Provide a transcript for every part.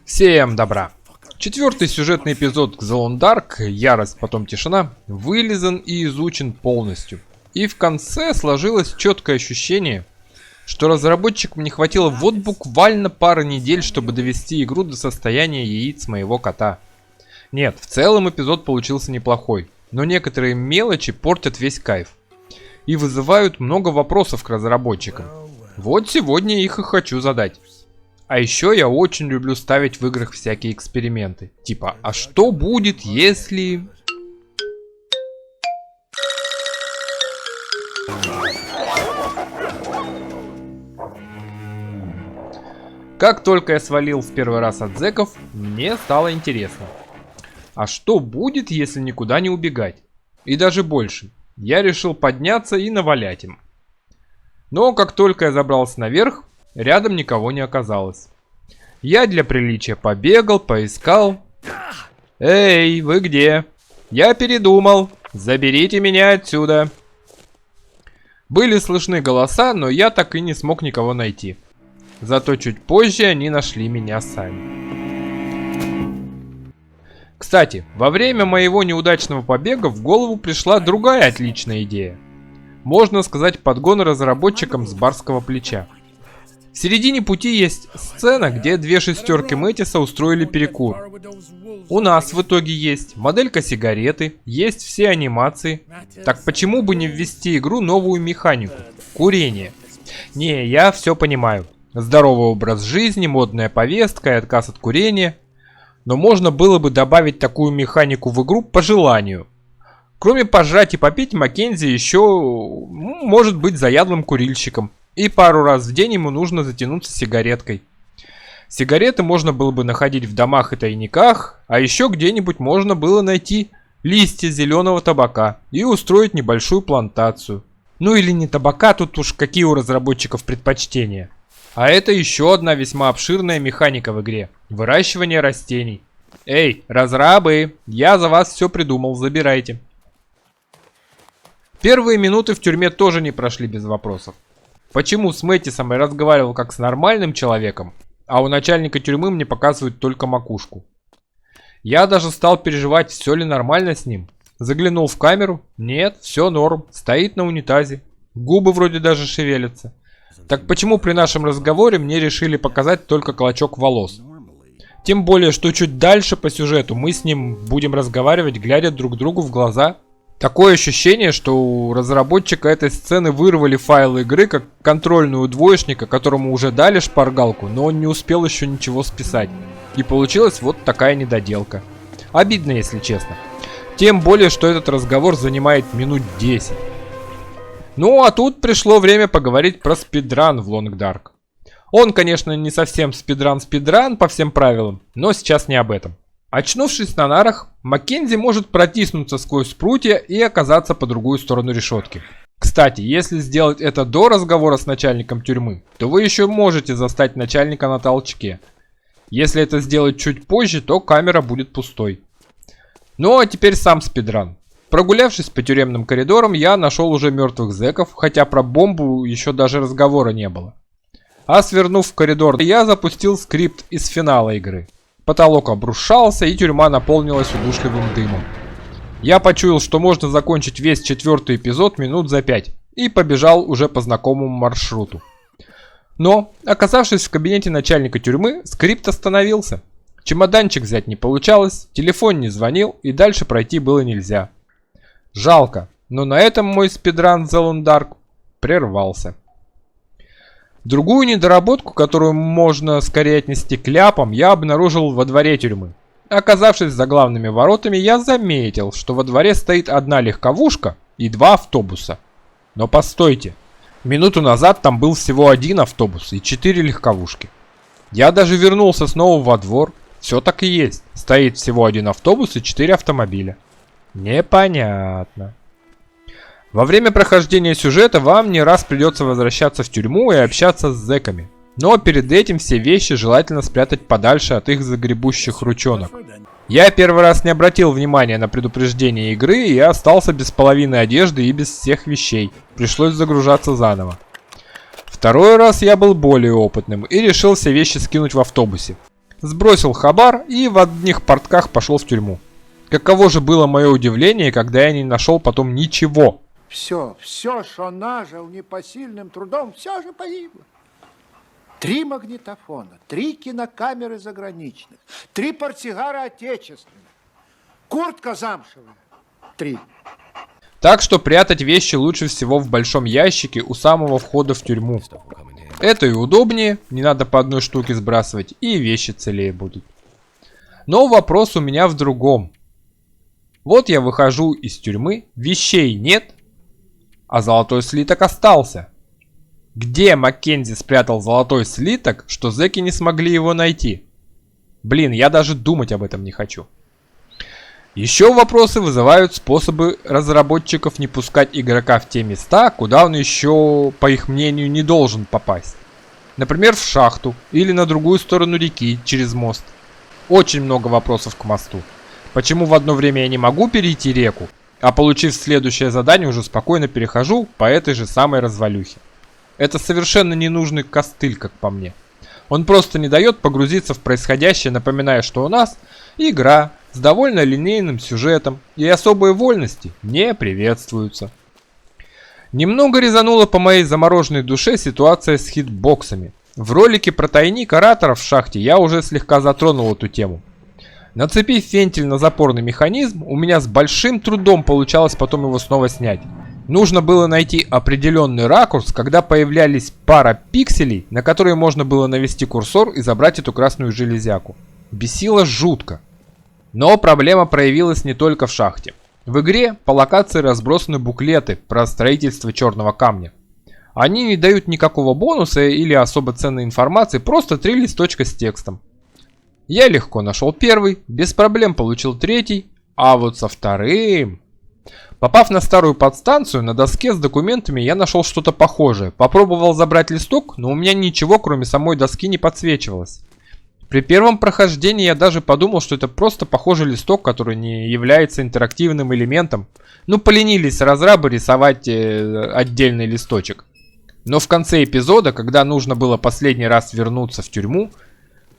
Всем добра! Четвертый сюжетный эпизод Xalundark, Ярость, потом Тишина, вылизан и изучен полностью. И в конце сложилось четкое ощущение, что разработчикам не хватило вот буквально пары недель, чтобы довести игру до состояния яиц моего кота. Нет, в целом эпизод получился неплохой, но некоторые мелочи портят весь кайф. И вызывают много вопросов к разработчикам. Вот сегодня их и хочу задать. А еще я очень люблю ставить в играх всякие эксперименты. Типа, а что будет, если... Как только я свалил в первый раз от зэков, мне стало интересно. А что будет, если никуда не убегать? И даже больше. Я решил подняться и навалять им. Но как только я забрался наверх, рядом никого не оказалось. Я для приличия побегал, поискал. Эй, вы где? Я передумал. Заберите меня отсюда. Были слышны голоса, но я так и не смог никого найти. Зато чуть позже они нашли меня сами. Кстати, во время моего неудачного побега в голову пришла другая отличная идея. Можно сказать, подгон разработчикам с барского плеча. В середине пути есть сцена, где две шестерки Мэтиса устроили перекур. У нас в итоге есть моделька сигареты, есть все анимации. Так почему бы не ввести в игру новую механику? Курение. Не, я все понимаю. Здоровый образ жизни, модная повестка и отказ от курения. Но можно было бы добавить такую механику в игру по желанию. Кроме пожрать и попить, Маккензи еще может быть заядлым курильщиком. И пару раз в день ему нужно затянуться сигареткой. Сигареты можно было бы находить в домах и тайниках, а еще где-нибудь можно было найти листья зеленого табака и устроить небольшую плантацию. Ну или не табака, тут уж какие у разработчиков предпочтения. А это еще одна весьма обширная механика в игре – выращивание растений. Эй, разрабы, я за вас все придумал, забирайте. Первые минуты в тюрьме тоже не прошли без вопросов. Почему с Мэтисом я разговаривал как с нормальным человеком, а у начальника тюрьмы мне показывают только макушку? Я даже стал переживать, все ли нормально с ним. Заглянул в камеру, нет, все норм, стоит на унитазе, губы вроде даже шевелятся. Так почему при нашем разговоре мне решили показать только клочок волос? Тем более, что чуть дальше по сюжету мы с ним будем разговаривать, глядя друг другу в глаза. Такое ощущение, что у разработчика этой сцены вырвали файлы игры как контрольную у двоечника, которому уже дали шпаргалку, но он не успел еще ничего списать. И получилась вот такая недоделка. Обидно, если честно. Тем более, что этот разговор занимает минут 10. Ну, а тут пришло время поговорить про спидран в Long Dark. Он, конечно, не совсем спидран по всем правилам, но сейчас не об этом. Очнувшись на нарах, Маккензи может протиснуться сквозь прутья и оказаться по другую сторону решетки. Кстати, если сделать это до разговора с начальником тюрьмы, то вы еще можете застать начальника на толчке. Если это сделать чуть позже, то камера будет пустой. Ну а теперь сам спидран. Прогулявшись по тюремным коридорам, я нашел уже мертвых зэков, хотя про бомбу еще даже разговора не было. А свернув в коридор, я запустил скрипт из финала игры. Потолок обрушался, и тюрьма наполнилась удушливым дымом. Я почуял, что можно закончить весь четвертый эпизод минут за 5, и побежал уже по знакомому маршруту. Но, оказавшись в кабинете начальника тюрьмы, скрипт остановился. Чемоданчик взять не получалось, телефон не звонил, и дальше пройти было нельзя. Жалко, но на этом мой спидран Xalundark прервался. Другую недоработку, которую можно скорее отнести к ляпам, я обнаружил во дворе тюрьмы. Оказавшись за главными воротами, я заметил, что во дворе стоит одна легковушка и 2 автобуса. Но постойте, минуту назад там был всего 1 автобус и 4 легковушки. Я даже вернулся снова во двор, все так и есть, стоит всего 1 автобус и 4 автомобиля. Непонятно. Во время прохождения сюжета вам не раз придется возвращаться в тюрьму и общаться с зэками. Но перед этим все вещи желательно спрятать подальше от их загребущих ручонок. Я первый раз не обратил внимания на предупреждение игры и остался без половины одежды и без всех вещей. Пришлось загружаться заново. Второй раз я был более опытным и решил все вещи скинуть в автобусе. сбросил хабар и в одних портках пошел в тюрьму. Каково же было мое удивление, когда я не нашел потом ничего. Все, что нажил непосильным трудом, все же погибло. 3 магнитофона, 3 кинокамеры заграничных, 3 портсигара отечественных, куртка замшевая, 3. Так что прятать вещи лучше всего в большом ящике у самого входа в тюрьму. Это и удобнее, не надо по одной штуке сбрасывать, и вещи целее будут. Но вопрос у меня в другом. Вот я выхожу из тюрьмы, вещей нет, а золотой слиток остался. Где Маккензи спрятал золотой слиток, что зэки не смогли его найти? Блин, я даже думать об этом не хочу. Еще вопросы вызывают способы разработчиков не пускать игрока в те места, куда он еще, по их мнению, не должен попасть. Например, в шахту или на другую сторону реки через мост. Очень много вопросов к мосту. Почему в одно время я не могу перейти реку, а получив следующее задание уже спокойно перехожу по этой же самой развалюхе? Это совершенно ненужный костыль, как по мне. Он просто не дает погрузиться в происходящее, напоминая, что у нас игра с довольно линейным сюжетом, и особые вольности не приветствуются. Немного резанула по моей замороженной душе ситуация с хитбоксами. В ролике про тайник ораторов в шахте я уже слегка затронул эту тему. Нацепив вентиль на запорный механизм, у меня с большим трудом получалось потом его снова снять. Нужно было найти определенный ракурс, когда появлялись пара пикселей, на которые можно было навести курсор и забрать эту красную железяку. Бесило жутко. Но проблема проявилась не только в шахте. В игре по локации разбросаны буклеты про строительство черного камня. Они не дают никакого бонуса или особо ценной информации, просто 3 листочка с текстом. Я легко нашел первый, без проблем получил третий, а вот со вторым... Попав на старую подстанцию, на доске с документами я нашел что-то похожее. Попробовал забрать листок, но у меня ничего кроме самой доски не подсвечивалось. При первом прохождении я даже подумал, что это просто похожий листок, который не является интерактивным элементом. Ну, поленились разрабы рисовать отдельный листочек. Но в конце эпизода, когда нужно было последний раз вернуться в тюрьму,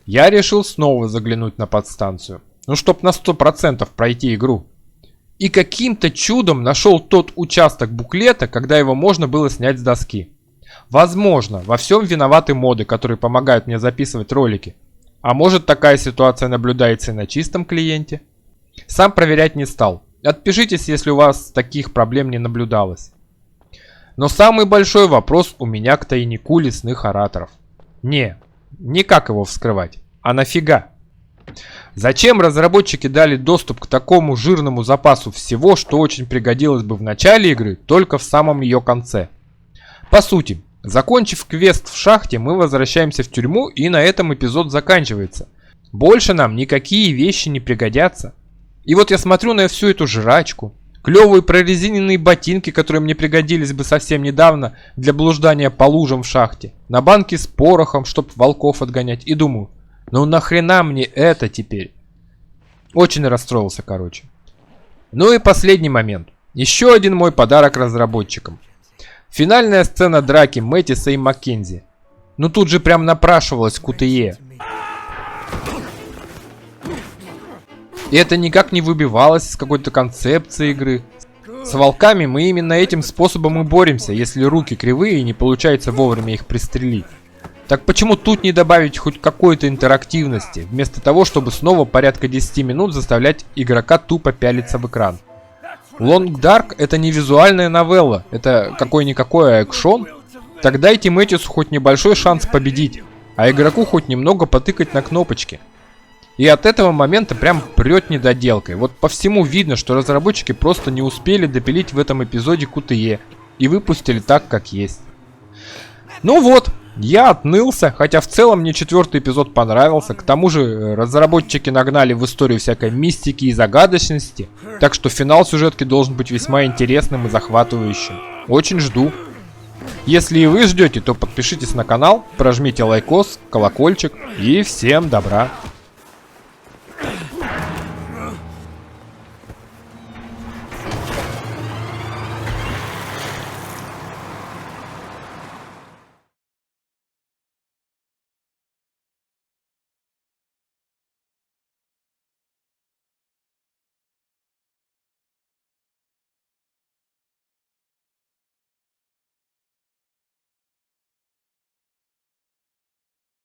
я решил снова заглянуть на подстанцию. Ну, чтоб на 100% пройти игру. И каким-то чудом нашел тот участок буклета, когда его можно было снять с доски. Возможно, во всем виноваты моды, которые помогают мне записывать ролики. А может, такая ситуация наблюдается и на чистом клиенте? Сам проверять не стал. Отпишитесь, если у вас таких проблем не наблюдалось. Но самый большой вопрос у меня к тайнику лесных ораторов. Не как его вскрывать, а нафига? Зачем разработчики дали доступ к такому жирному запасу всего, что очень пригодилось бы в начале игры, только в самом ее конце? По сути, закончив квест в шахте, мы возвращаемся в тюрьму, и на этом эпизод заканчивается. Больше нам никакие вещи не пригодятся. И вот я смотрю на всю эту жрачку, клевые прорезиненные ботинки, которые мне пригодились бы совсем недавно для блуждания по лужам в шахте, на банки с порохом, чтобы волков отгонять, и думаю, ну нахрена мне это теперь? Очень расстроился, короче. Ну и последний момент. Еще один мой подарок разработчикам. Финальная сцена драки Мэттиса и Маккензи. Ну тут же прям напрашивалась QTE. И это никак не выбивалось из какой-то концепции игры. С волками мы именно этим способом и боремся, если руки кривые и не получается вовремя их пристрелить. Так почему тут не добавить хоть какой-то интерактивности, вместо того, чтобы снова порядка 10 минут заставлять игрока тупо пялиться в экран? Long Dark это не визуальная новелла, это какой-никакой экшон. Так дайте Мэттису хоть небольшой шанс победить, а игроку хоть немного потыкать на кнопочки. И от этого момента прям прет недоделкой. Вот по всему видно, что разработчики просто не успели допилить в этом эпизоде QTE и выпустили так, как есть. Ну вот. Я отнылся, хотя в целом мне 4-й эпизод понравился. К тому же разработчики нагнали в историю всякой мистики и загадочности. Так что финал сюжетки должен быть весьма интересным и захватывающим. Очень жду. Если и вы ждете, то подпишитесь на канал, прожмите лайкос, колокольчик и всем добра.